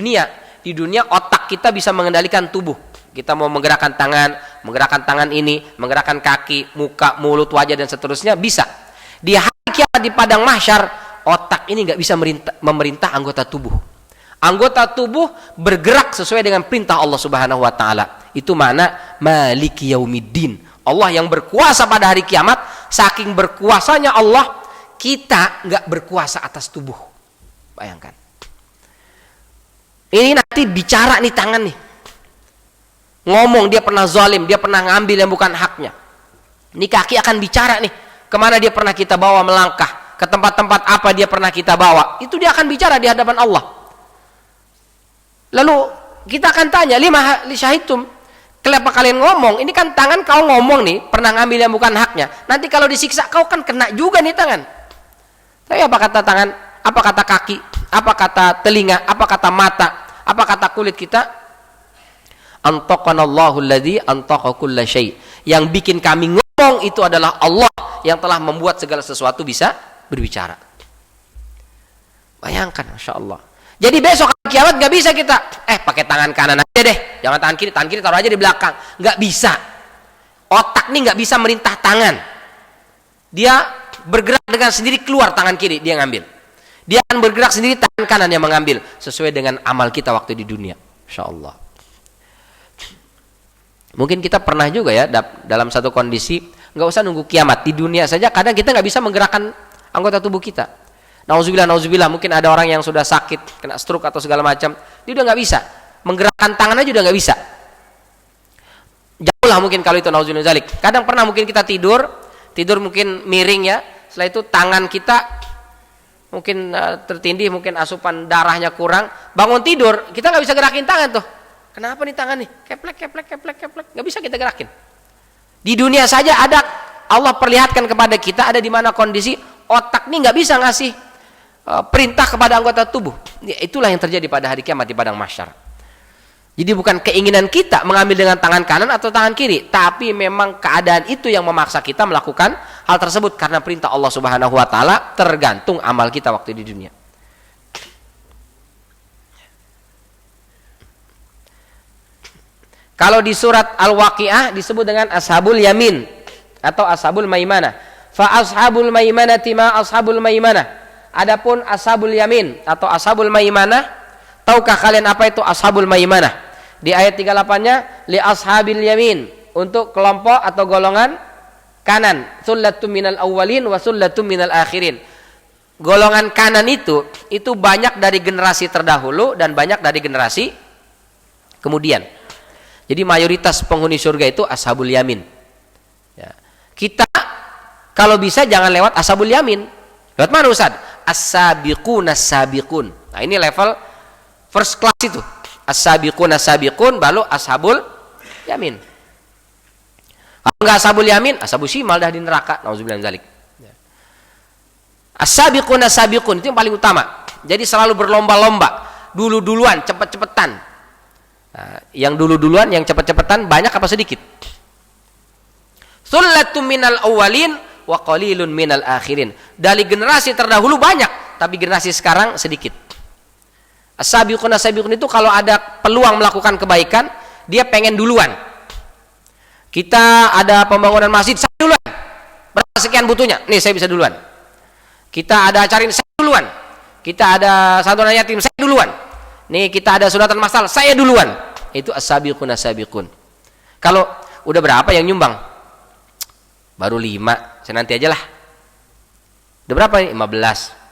dunia otak kita bisa mengendalikan tubuh. Kita mau menggerakkan tangan ini, menggerakkan kaki, muka, mulut, wajah dan seterusnya bisa. Di hari kiamat di padang mahsyar, otak ini nggak bisa memerintah anggota tubuh. Anggota tubuh bergerak sesuai dengan perintah Allah Subhanahu wa taala. Itu makna Maliki Yaumiddin. Allah yang berkuasa pada hari kiamat. Saking berkuasanya Allah, kita nggak berkuasa atas tubuh. Bayangkan. Ini nanti bicara nih tangan nih. Ngomong dia pernah zalim, dia pernah ngambil yang bukan haknya. Ini kaki akan bicara nih. Kemana dia pernah kita bawa melangkah. Ke tempat-tempat apa dia pernah kita bawa. Itu dia akan bicara di hadapan Allah. Lalu kita akan tanya, lima syahidtum, kenapa kalian ngomong? Ini kan tangan kau ngomong nih, pernah ngambil yang bukan haknya. Nanti kalau disiksa kau kan kena juga nih tangan. Tapi apa kata tangan? Apa kata kaki? Apa kata telinga? Apa kata mata? Apa kata kulit kita? Antaqanallahu alladzi antaqa kulla syai'. Yang bikin kami ngomong itu adalah Allah yang telah membuat segala sesuatu bisa berbicara. Bayangkan, Masya Allah. Jadi besok kiamat gak bisa kita pakai tangan kanan aja deh, jangan tangan kiri taruh aja di belakang. Gak bisa. Otak nih gak bisa merintah tangan. Dia bergerak dengan sendiri, keluar tangan kiri dia ngambil. Dia akan bergerak sendiri, tangan kanan yang mengambil sesuai dengan amal kita waktu di dunia. Masya Allah. Mungkin kita pernah juga ya dalam satu kondisi, nggak usah nunggu kiamat, di dunia saja kadang kita nggak bisa menggerakkan anggota tubuh kita. Nauzubillah, mungkin ada orang yang sudah sakit, kena stroke atau segala macam, dia udah nggak bisa menggerakkan tangan aja, udah nggak bisa. Jauh lah mungkin kalau itu, nauzubillah zalik. Kadang pernah mungkin kita tidur mungkin miring ya, setelah itu tangan kita mungkin tertindih, mungkin asupan darahnya kurang, bangun tidur kita nggak bisa gerakin tangan tuh. Kenapa nih tangan nih? Keplek, nggak bisa kita gerakin. Di dunia saja ada, Allah perlihatkan kepada kita ada di mana kondisi otak nih nggak bisa ngasih perintah kepada anggota tubuh. Ya, itulah yang terjadi pada hari kiamat di padang mahsyar. Jadi bukan keinginan kita mengambil dengan tangan kanan atau tangan kiri, tapi memang keadaan itu yang memaksa kita melakukan hal tersebut karena perintah Allah Subhanahu wa taala, tergantung amal kita waktu di dunia. Kalau di surat Al-Waqiah disebut dengan Ashabul Yamin atau Ashabul Maimanah. Fa ashabul maimanati ma ashabul maimanah. Adapun Ashabul Yamin atau Ashabul Maimanah, tahukah kalian apa itu Ashabul Maimanah? Di ayat 38-nya li ashabil yamin, untuk kelompok atau golongan kanan, sullatum minal awwalin wa sullatum minal akhirin. Golongan kanan itu banyak dari generasi terdahulu dan banyak dari generasi kemudian. Jadi mayoritas penghuni surga itu Ashabul Yamin. Ya. Kita kalau bisa jangan lewat Ashabul Yamin. Lewat mana Ustaz? As-sabiqun as-sabiqun. Nah, ini level first class itu. As-sabiqun as-sabiqun baru Ashabul Yamin. Kalau enggak Ashabul Yamin, Ashabul Shimal dah di neraka. Nauzubillah min dzalik. Ya. As-sabiqun as-sabiqun itu yang paling utama. Jadi selalu berlomba-lomba, dulu-duluan, cepet-cepetan. Nah, yang dulu-duluan, yang cepet-cepetan banyak apa sedikit? Sullatum minal awwalin wa qalilun minal akhirin. Dari generasi terdahulu banyak, tapi generasi sekarang sedikit. As-sabiqun as-sabiqun itu kalau ada peluang melakukan kebaikan, dia pengen duluan. Kita ada pembangunan masjid, saya duluan. Berapa sekian butuhnya? Nih saya bisa duluan. Kita ada acara ini, saya duluan. Kita ada santunan yatim, saya duluan. Nih kita ada sunatan masal, saya duluan. Itu as-sabiqun as-sabiqun. Kalau udah berapa yang nyumbang? Baru 5, saya nanti aja lah. Udah berapa nih? 15.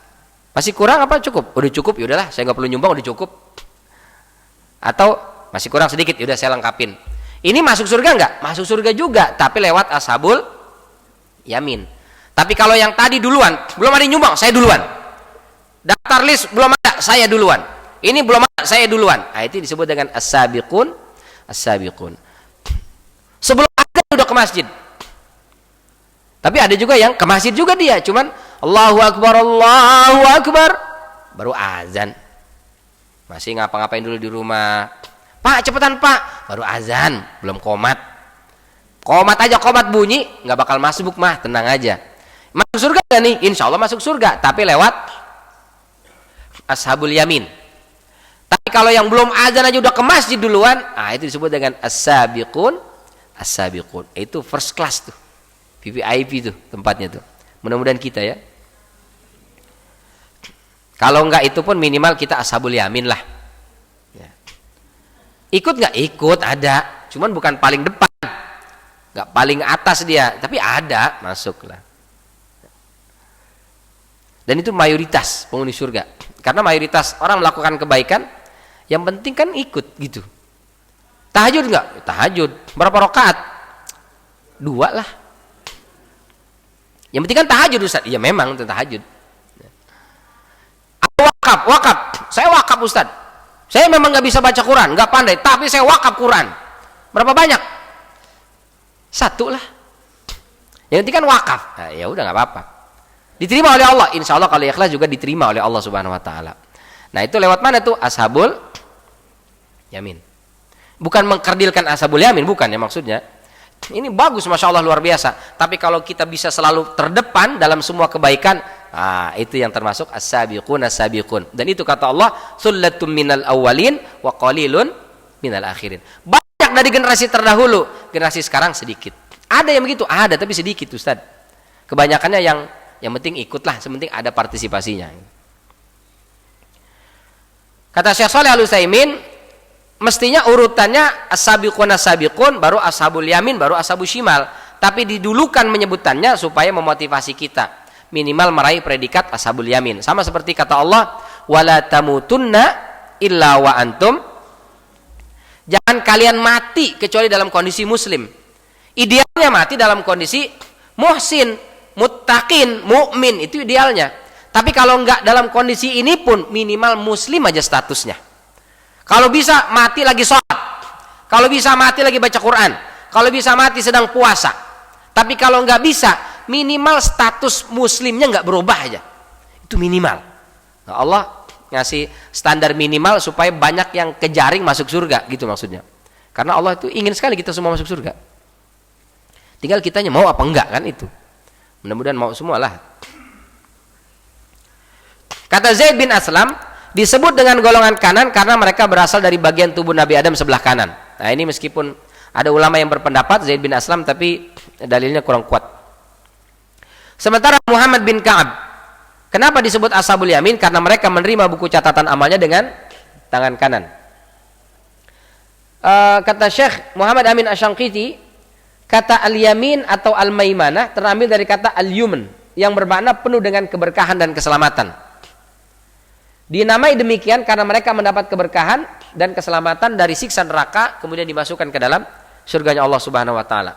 Masih kurang apa cukup? Udah cukup, yaudahlah, saya nggak perlu nyumbang, udah cukup. Atau masih kurang sedikit, yaudah saya lengkapin. Ini masuk surga nggak? Masuk surga juga, tapi lewat Ashabul Yamin. Tapi kalau yang tadi duluan, belum ada yang nyumbang, saya duluan. Daftar list belum ada, saya duluan. Ini belum ada, saya duluan. Nah, itu disebut dengan as-sabiqun as-sabiqun. Sebelum ada udah ke masjid. Tapi ada juga yang ke masjid juga dia, cuman Allahu Akbar, baru azan. Masih ngapa-ngapain dulu di rumah. Pak, cepetan Pak, baru azan, belum qomat. Qomat aja, qomat bunyi, nggak bakal masuk mah, tenang aja. Masuk surga gak nih? Insya Allah masuk surga, tapi lewat Ashabul Yamin. Tapi kalau yang belum azan aja udah ke masjid duluan, itu disebut dengan as-sabiqun as-sabiqun. Itu first class tuh. VVIP tuh tempatnya tuh. Mudah-mudahan kita ya. Kalau enggak itu pun minimal kita Ashabul Yamin lah. Ikut nggak? Ikut, ada. Cuman bukan paling depan, nggak paling atas dia, tapi ada, masuklah. Dan itu mayoritas penghuni surga. Karena mayoritas orang melakukan kebaikan, yang penting kan ikut gitu. Tahajud nggak? Tahajud. Berapa rakaat? 2 lah. Yang penting kan tahajud, Ustaz. Iya memang itu tahajud. Wakaf. Saya wakaf, Ustaz. Saya memang nggak bisa baca Quran, nggak pandai, tapi saya wakaf Quran. Berapa banyak? 1 lah. Yang penting kan wakaf. Nah, ya udah nggak apa-apa. Diterima oleh Allah. Insya Allah kalau ikhlas juga diterima oleh Allah Subhanahu Wa Taala. Nah itu lewat mana tuh? Ashabul yamin. Bukan mengkerdilkan ashabul yamin, bukan ya maksudnya. Ini bagus, masya Allah, luar biasa. Tapi kalau kita bisa selalu terdepan dalam semua kebaikan, itu yang termasuk as-sabiqun as-sabiqun. Dan itu kata Allah, sullatum minal awwalin wa qalilun minal akhirin. Banyak dari generasi terdahulu, generasi sekarang sedikit. Ada yang begitu, ada tapi sedikit, Ustaz. Kebanyakannya yang penting ikutlah, sementing ada partisipasinya. Kata Syekh Shalih Al-Utsaimin, mestinya urutannya as-sabiqun as-sabiqun, baru ashabul yamin, baru ashabul shimal. Tapi didulukan menyebutannya supaya memotivasi kita minimal meraih predikat ashabul yamin. Sama seperti kata Allah, wala tamutunna illa wa antum, jangan kalian mati kecuali dalam kondisi muslim. Idealnya mati dalam kondisi muhsin, muttaqin, mukmin, itu idealnya. Tapi kalau enggak dalam kondisi ini pun minimal muslim aja statusnya. Kalau bisa mati lagi sholat, kalau bisa mati lagi baca Quran, kalau bisa mati sedang puasa. Tapi kalau enggak bisa, minimal status muslimnya enggak berubah aja. Itu minimal. Nah, Allah ngasih standar minimal supaya banyak yang kejaring masuk surga, gitu maksudnya. Karena Allah itu ingin sekali kita semua masuk surga. Tinggal kitanya mau apa enggak, kan itu. Mudah-mudahan mau semualah. Kata Zaid bin Aslam, disebut dengan golongan kanan karena mereka berasal dari bagian tubuh Nabi Adam sebelah kanan. Nah ini meskipun ada ulama yang berpendapat Zaid bin Aslam, tapi dalilnya kurang kuat. Sementara Muhammad bin Ka'ab, kenapa disebut ashabul yamin? Karena mereka menerima buku catatan amalnya dengan tangan kanan. Kata Syekh Muhammad Amin Asy-Syanqiti, kata al-yamin atau al-maimanah terambil dari kata al-yuman yang bermakna penuh dengan keberkahan dan keselamatan. Dinamai demikian karena mereka mendapat keberkahan dan keselamatan dari siksa neraka, kemudian dimasukkan ke dalam surganya Allah Subhanahu wa taala.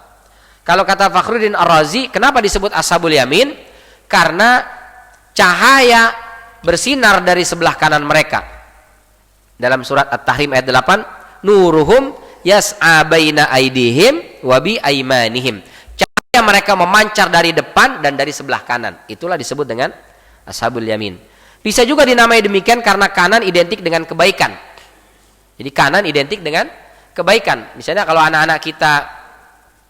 Kalau kata Fakhruddin Ar-Razi, kenapa disebut ashabul yamin? Karena cahaya bersinar dari sebelah kanan mereka. Dalam surat At-Tahrim ayat 8, nuruhum yas'a baina aidihim wa bi aimanihim. Cahaya mereka memancar dari depan dan dari sebelah kanan. Itulah disebut dengan ashabul yamin. Bisa juga dinamai demikian karena kanan identik dengan kebaikan. Jadi kanan identik dengan kebaikan. Misalnya kalau anak-anak kita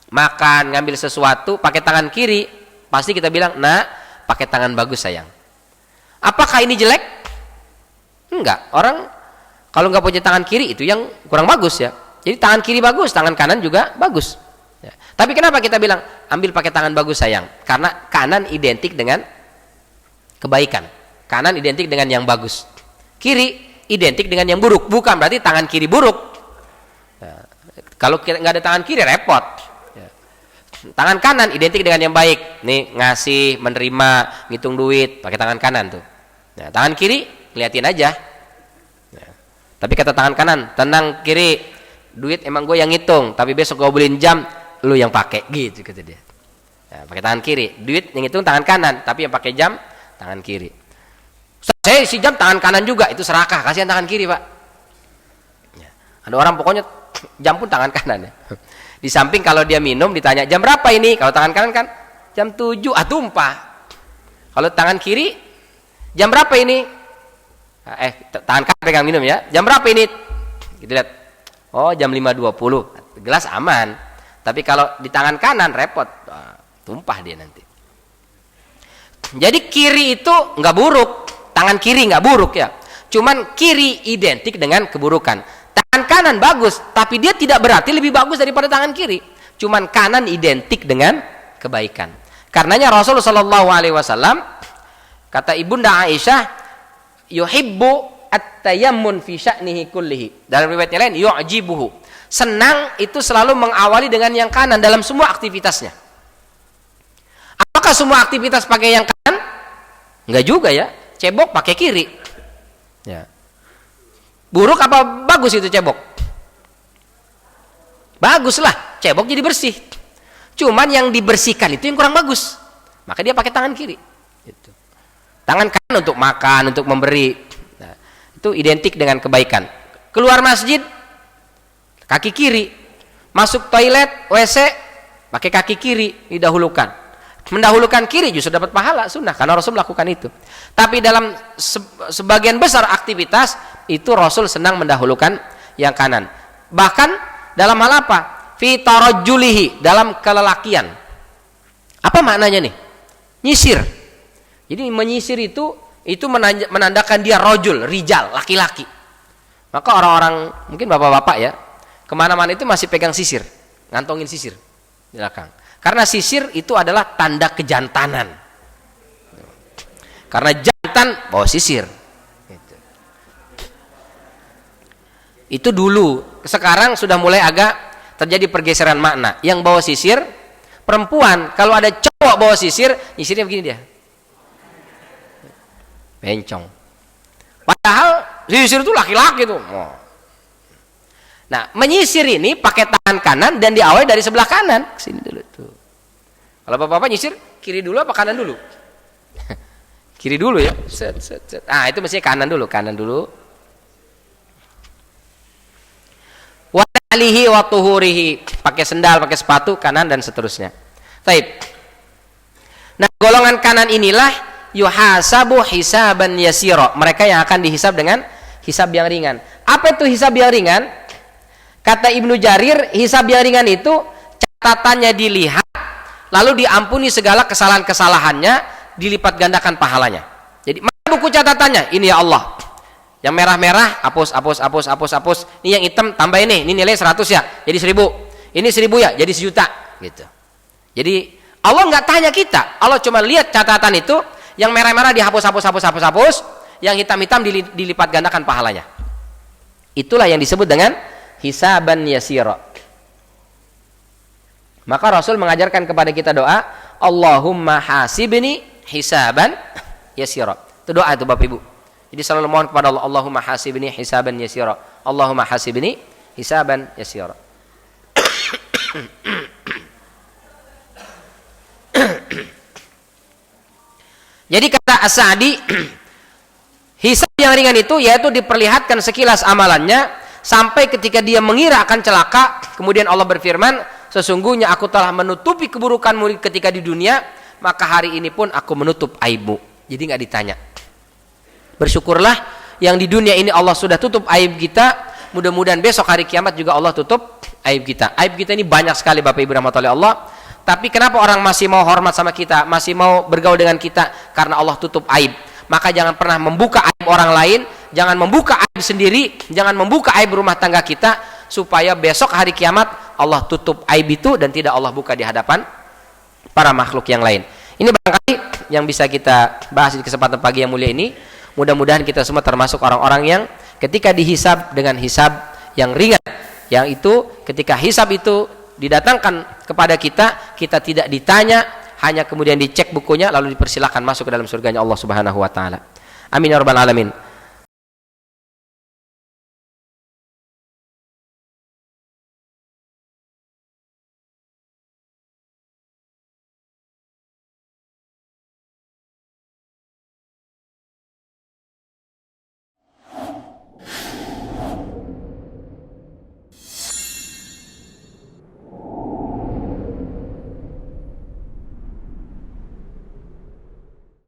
makan, ngambil sesuatu pakai tangan kiri, pasti kita bilang, "Nah, pakai tangan bagus sayang." Apakah ini jelek? Enggak. Orang kalau nggak punya tangan kiri itu yang kurang bagus ya. Jadi tangan kiri bagus, tangan kanan juga bagus. Ya. Tapi kenapa kita bilang ambil pakai tangan bagus sayang? Karena kanan identik dengan kebaikan. Kanan identik dengan yang bagus. Kiri identik dengan yang buruk. Bukan berarti tangan kiri buruk. Ya. Kalau nggak ada tangan kiri repot. Ya. Tangan kanan identik dengan yang baik. Nih ngasih, menerima, ngitung duit pakai tangan kanan tuh. Ya, tangan kiri liatin aja. Ya. Tapi kata tangan kanan, tenang kiri, duit emang gue yang ngitung. Tapi besok gue beliin jam, lu yang pakai. Gitu kata dia. Ya, pakai tangan kiri. Duit yang ngitung tangan kanan, tapi yang pakai jam tangan kiri. Saya isi jam tangan kanan juga, itu serakah, kasihan tangan kiri pak. Ya. Ada orang pokoknya jam pun tangan kanan ya. Di samping kalau dia minum ditanya jam berapa ini, kalau tangan kanan kan jam 7, tumpah. Kalau tangan kiri jam berapa ini, tangan kanan pegang minum ya, jam berapa ini, gitu lihat, oh jam 5.20, gelas aman. Tapi kalau di tangan kanan repot, tumpah dia nanti. Jadi kiri itu nggak buruk. Tangan kiri nggak buruk ya, cuman kiri identik dengan keburukan. Tangan kanan bagus, tapi dia tidak berarti lebih bagus daripada tangan kiri. Cuman kanan identik dengan kebaikan. Karenanya Rasulullah SAW kata ibunda Aisyah, yuhibbu at-tayammun fi sya'nihi kullihi. Dalam riwayatnya lain yu'jibuhu. Senang itu selalu mengawali dengan yang kanan dalam semua aktivitasnya. Apakah semua aktivitas pakai yang kanan? Enggak juga ya. Cebok pakai kiri. Ya. Buruk apa bagus itu cebok? Baguslah, cebok jadi bersih. Cuman yang dibersihkan itu yang kurang bagus. Maka dia pakai tangan kiri. Gitu. Tangan kanan untuk makan, untuk memberi. Nah, itu identik dengan kebaikan. Keluar masjid, kaki kiri. Masuk toilet, WC, pakai kaki kiri, didahulukan. Mendahulukan kiri justru dapat pahala, sunnah. Karena Rasul melakukan itu. Tapi dalam sebagian besar aktivitas, itu Rasul senang mendahulukan yang kanan. Bahkan dalam hal apa? Fi tarajjulihi, dalam kelelakian. Apa maknanya nih? Nyisir. Jadi menyisir itu menandakan dia rojul, rijal, laki-laki. Maka orang-orang, mungkin bapak-bapak ya, kemana-mana itu masih pegang sisir, ngantongin sisir di belakang. Karena sisir itu adalah tanda kejantanan. Karena jantan bawa sisir. Itu dulu. Sekarang sudah mulai agak terjadi pergeseran makna. Yang bawa sisir perempuan, kalau ada cowok bawa sisir, nyisirnya begini dia. Bencong. Padahal sisir itu laki-laki tuh. Nah, menyisir ini pakai tangan kanan dan diawali dari sebelah kanan. Sini dulu tuh. Kalau bapak-bapak nyisir, kiri dulu apa kanan dulu? Kiri dulu ya. Set, set, set. Ah, itu mestinya kanan dulu, kanan dulu. Wa alihi wa tuhurihi, pakai sendal, pakai sepatu kanan dan seterusnya. Baik. Nah, golongan kanan inilah yuhasabu hisaban yasira. Mereka yang akan dihisab dengan hisab yang ringan. Apa itu hisab yang ringan? Kata Ibnu Jarir, hisab yang ringan itu catatannya dilihat, lalu diampuni segala kesalahan-kesalahannya, dilipat gandakan pahalanya. Jadi mana buku catatannya? Ini ya Allah. Yang merah-merah hapus, hapus, hapus, hapus, hapus. Ini yang hitam tambah ini nilai 100 ya, jadi 1000. Ini 1000 ya, jadi 1.000.000 gitu. Jadi Allah nggak tanya kita, Allah cuma lihat catatan itu, yang merah-merah dihapus, hapus, hapus, hapus, hapus, yang hitam-hitam dilipat gandakan pahalanya. Itulah yang disebut dengan hisaban yasira. Maka Rasul mengajarkan kepada kita doa, Allahumma hasibni hisaban yasira. Itu doa itu Bapak Ibu. Jadi selalu mohon kepada Allah, Allahumma hasibni hisaban yasira. Allahumma hasibni hisaban yasira. Jadi kata As-Sa'di, hisab yang ringan itu yaitu diperlihatkan sekilas amalannya sampai ketika dia mengira akan celaka, kemudian Allah berfirman, sesungguhnya aku telah menutupi keburukanmu ketika di dunia, maka hari ini pun aku menutup aibmu. Jadi nggak ditanya. Bersyukurlah yang di dunia ini Allah sudah tutup aib kita, mudah-mudahan besok hari kiamat juga Allah tutup aib kita. Aib kita ini banyak sekali Bapak Ibu rahmatullahi Allah. Tapi kenapa orang masih mau hormat sama kita, masih mau bergaul dengan kita? Karena Allah tutup aib. Maka jangan pernah membuka aib orang lain, jangan membuka aib sendiri, jangan membuka aib rumah tangga kita, supaya besok hari kiamat Allah tutup aib itu dan tidak Allah buka di hadapan para makhluk yang lain. Ini barangkali yang bisa kita bahas di kesempatan pagi yang mulia ini. Mudah-mudahan kita semua termasuk orang-orang yang ketika dihisab dengan hisab yang ringan, yang itu ketika hisab itu didatangkan kepada kita, kita tidak ditanya, hanya kemudian dicek bukunya lalu dipersilahkan masuk ke dalam surganya Allah Subhanahu wa taala. Amin ya rabbal alamin.